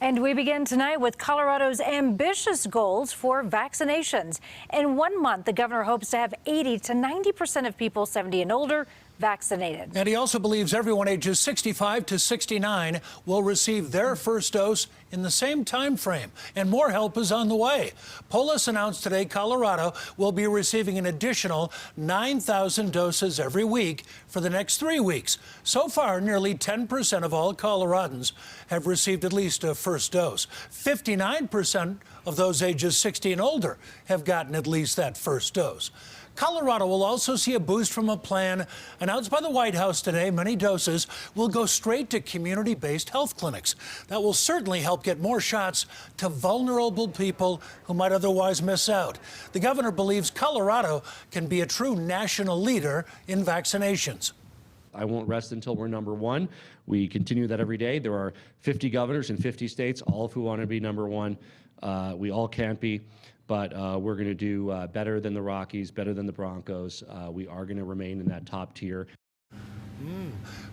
And we begin tonight with Colorado's ambitious goals for vaccinations. In 1 month, the governor hopes to have 80 to 90% of people 70 and older vaccinated. And he also believes everyone ages 65 to 69 will receive their first dose in the same time frame. And more help is on the way. Polis announced today Colorado will be receiving an additional 9,000 doses every week for the next 3 weeks. So far, nearly 10% of all Coloradans have received at least a first dose. 59% of those ages 60 and older have gotten at least that first dose. Colorado will also see a boost from a plan announced by the White House today. Many doses will go straight to community-based health clinics. That will certainly help get more shots to vulnerable people who might otherwise miss out. The governor believes Colorado can be a true national leader in vaccinations. I won't rest until we're number one. We continue that every day. There are 50 governors in 50 states, all of who want to be number one. We all can't be. But we're going to do better than the Rockies, better than the Broncos. We are going to remain in that top tier.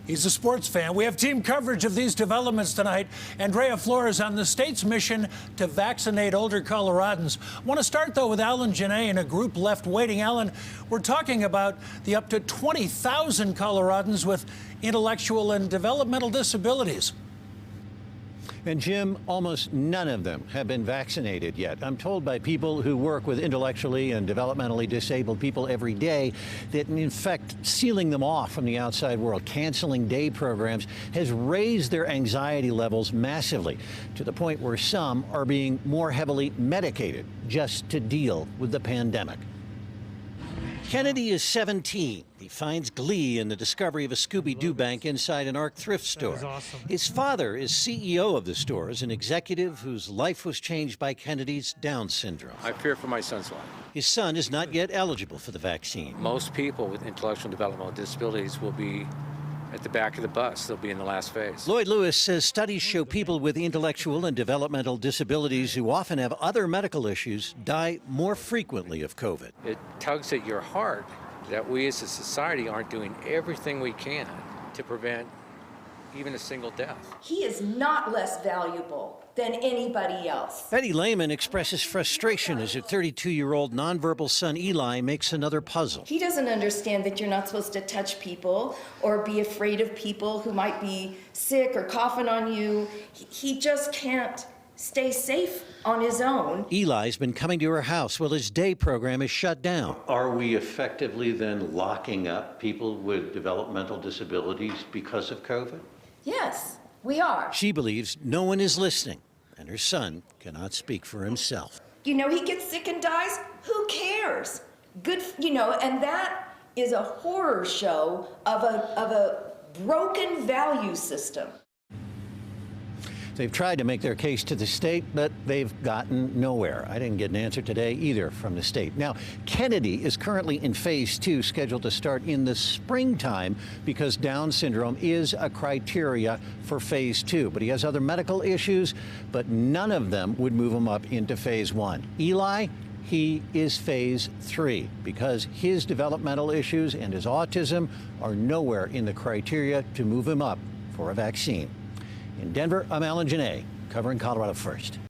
He's a sports fan. We have team coverage of these developments tonight. Andrea Flores on the state's mission to vaccinate older Coloradans. I want to start, though, with Alan Janae and a group left waiting. Alan, we're talking about the up to 20,000 Coloradans with intellectual and developmental disabilities. And Jim, almost none of them have been vaccinated yet. I'm told by people who work with intellectually and developmentally disabled people every day that, in fact, sealing them off from the outside world, canceling day programs, has raised their anxiety levels massively, to the point where some are being more heavily medicated just to deal with the pandemic. Kennedy is 17. He finds glee in the discovery of a Scooby-Doo bank inside an ARC thrift store. Awesome. His father is CEO of the store, as an executive whose life was changed by Kennedy's Down syndrome. I fear for my son's life. His son is not yet eligible for the vaccine. Most people with intellectual and developmental disabilities will be at the back of the bus. They'll be in the last phase. Lloyd Lewis says studies show people with intellectual and developmental disabilities who often have other medical issues die more frequently of COVID. It tugs at your heart that we as a society aren't doing everything we can to prevent even a single death. He is not less valuable than anybody else. Betty Lehman expresses frustration as her 32-year-old nonverbal son Eli makes another puzzle. He doesn't understand that you're not supposed to touch people or be afraid of people who might be sick or coughing on you. He just can't stay safe on his own. Eli's been coming to her house while his day program is shut down. Are we effectively then locking up people with developmental disabilities because of COVID? Yes, we are. She believes no one is listening, and her son cannot speak for himself. You know, he gets sick and dies. Who cares? Good, you know, and that is a horror show of a broken value system. They've tried to make their case to the state, but they've gotten nowhere. I didn't get an answer today either from the state. Now, Kennedy is currently in phase 2, scheduled to start in the springtime because Down syndrome is a criteria for phase 2. But he has other medical issues, but none of them would move him up into phase 1. Eli, he is phase 3 because his developmental issues and his autism are nowhere in the criteria to move him up for a vaccine. In Denver, I'm Alan Janae, covering Colorado First.